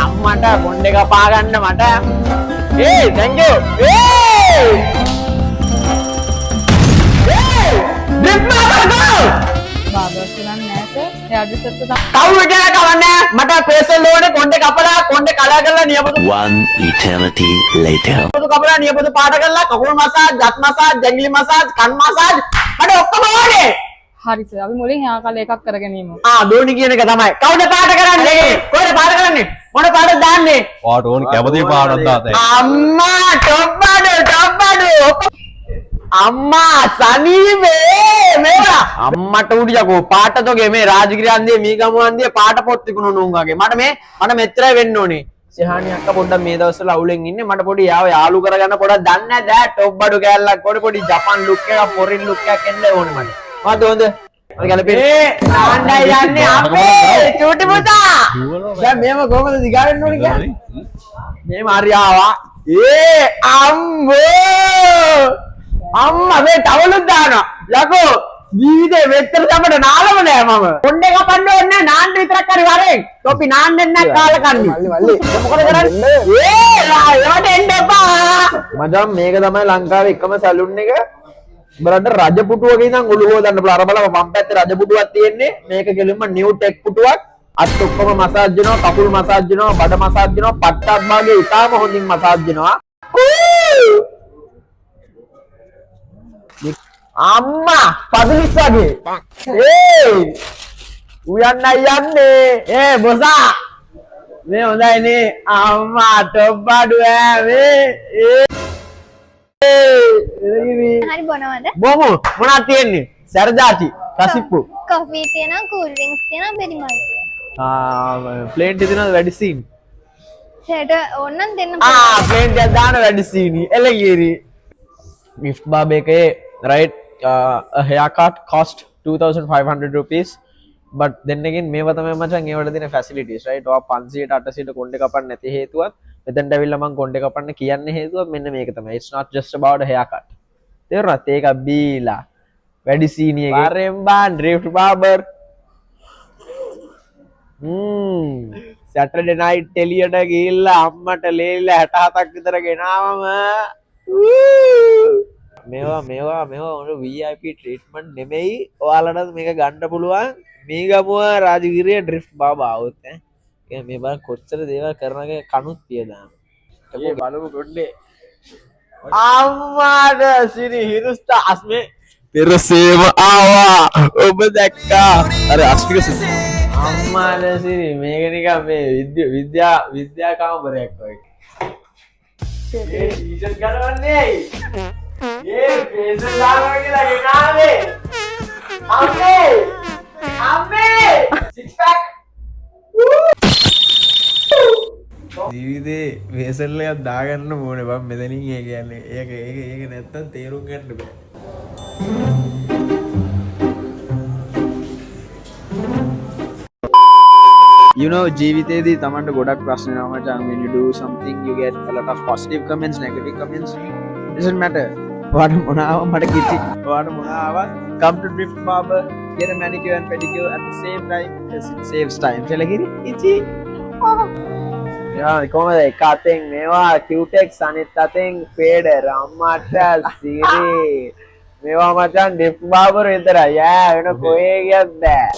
අම්මට කොණ්ඩේ කපා ගන්න මට. thank you. drift barber go. Barber කරන්නේ නැහැ සර්. එයා ඩිසර්ට් එක කවුරු කියලා කවන්නේ මට පේසල් ඕනේ කොණ්ඩේ කපලා කොණ්ඩේ කලර් කරලා නියපොතු One eternity later. කපලා නියපොතු පාට කරලා කකුල් මසාජ් දත් මසාජ් ජැඟිලි මසාජ් කන් මසාජ් මට ඔක්කොම ඕනේ. හරි සර්. අපි මුලින් එයා කාලේ එකක් කරගෙන ඉමු. දෝනි කියන එක තමයි. කවුද පාට කරන්නේ? කොහෙද පාට කරන්නේ? මොන පාටද දාන්නේ? පාට ඕනේ කැමති පාටක් දාතේ. අම්මා ටොප්බඩු අම්මා සනීපේ මේවා අම්මට උඩියකෝ පාට තෝගේ මේ රාජගිරිය අන්දියේ මීගමු අන්දියේ පාට පොත් තිබුණු නුංගගේ මට මෙච්චරයි වෙන්න ඕනේ. සිහානි අක්කා පොඩ්ඩක් මේ දවස්වල අවුලෙන් ඉන්නේ මට පොඩි යාළු කරගන්න පොඩක් දන්නේ නැහැ දැන් ටොප්බඩු කෑල්ලක් පොඩි ජපන් ලුක් එකක් ෆොරින් ලුක් එකක් එන්න ඕනේ මට. හොඳ හොඳ නාණ්ඩයි යන්නේ අපේ චූටි පුතා. දැන් මේව කොහමද දිගාවෙන්න ඕනේ කියන්නේ? මේ මාරියාවා අම්මා මේ තවලුත් දානවා. යකෝ ජීවිතේ මෙච්චර තමයි නාලම නෑ මම. කොණ්ඩේ කපන්න ඕනේ නාන්න විතරක් හරි වරෙන්. තොපි නාන්නෙන් නෑ කාලකන්ණි. මල්ලි මොකද කරන්නේ? ඒවට එන්න එපා. මචං මේක තමයි ලංකාවේ එකම සැලුන් එක. බලන්න රජපුටුවක ඉඳන් ඔළුව හොදන්න පුළුවන්. අර බලන්න මම පැත්තේ රජපුටුවක් තියෙන්නේ. මේක කෙලින්ම නිව් ටෙක් පුටුවක්. අත් ඔක්කොම මසාජ් වෙනවා, කකුල් මසාජ් වෙනවා, බඩ මසාජ් වෙනවා, පට්ටක් භාගයේ ඉතාලම හොඳින් මසාජ් වෙනවා. අම්මා පදිලිස් වගේ. උයන්නයි යන්නේ. බොසා. මේ හොඳයි නේ. අම්මා ටොප්බඩු හරි බොනවද? බොමු. මොනවද තියෙන්නේ? සර්දාටි, කසිප්පු. කොෆි තියෙනවා, කූල් ඩ්‍රින්ක්ස් තියෙනවා, බෙරිමල් තියෙනවා. ප්ලේන් ටි තියෙනවද වැඩි සීන්? සේට ඕනනම් දෙන්න ප්ලේන් ටික දාන වැඩි සීනි. එළගිරි. gift barber එකේ right a haircut cost 2500 rupees but then again මේවා තමයි මචං ඒවට දෙන facilities right ඔය 500ට 800ට කොණ්ඩේ කපන්න නැති හේතුවත් මෙතෙන්ට ඇවිල්ලා මම කොණ්ඩේ කපන්න කියන්නේ හේතුව මෙන්න මේක තමයි it's not just about a haircut තේරුණාද ඒක බීලා වැඩි සීනි එකේ පාරෙන්බා drift barber Saturday night එළියට ගිහිල්ලා අම්මට ලේලිලා 67ක් විතර ගෙනාවම මේවා VIP ට්‍රීට්මන්ට් නෙමෙයි ඔයාලට මේක ගන්න පුළුවන් මීගමුව රාජගිරිය ඩ්‍රිෆ්ට් බාබා આવුත් ඈ මේ බලන්න කොච්චර දේවල් කරනගේ කනුත් පියදාන ඒ බලමු ගොඩේ අම්මාට සිරි හිරුස්තා අස්මේ පෙරසේම ආවා ඔබ දැක්කා අර අස්මික අම්මාට සිරි මේක නිකන් මේ විද්‍යා කාමරයක් වගේ ඒ ටීෂර්ට් ගන්නවන්නේ ये फेसल लावा के लगे नावे अम्मे सिक्स पैक ජීවිතේ වේසල් එකක් දාගන්න ඕනේ බං මෙතනින් ඒ කියන්නේ ඒක නැත්තම් තේරුම් ගන්න බෑ You know ජීවිතේදී තමන්ට ගොඩක් ප්‍රශ්න එනවා මචං when you do something you get a lot of positive comments negative comments doesn't matter what මොනාව මට කිසි what මොනාව come to drift barber get a manicure and pedicure at the same time it saves time සෙලගිරි ඉචි යා කොහමද එක අතෙන් මේවා cutex අනිත් අතෙන් fader අම්මට සිරි මේවා මචං drift barber විතරයි යා වෙන කොහේ ගියත් බෑ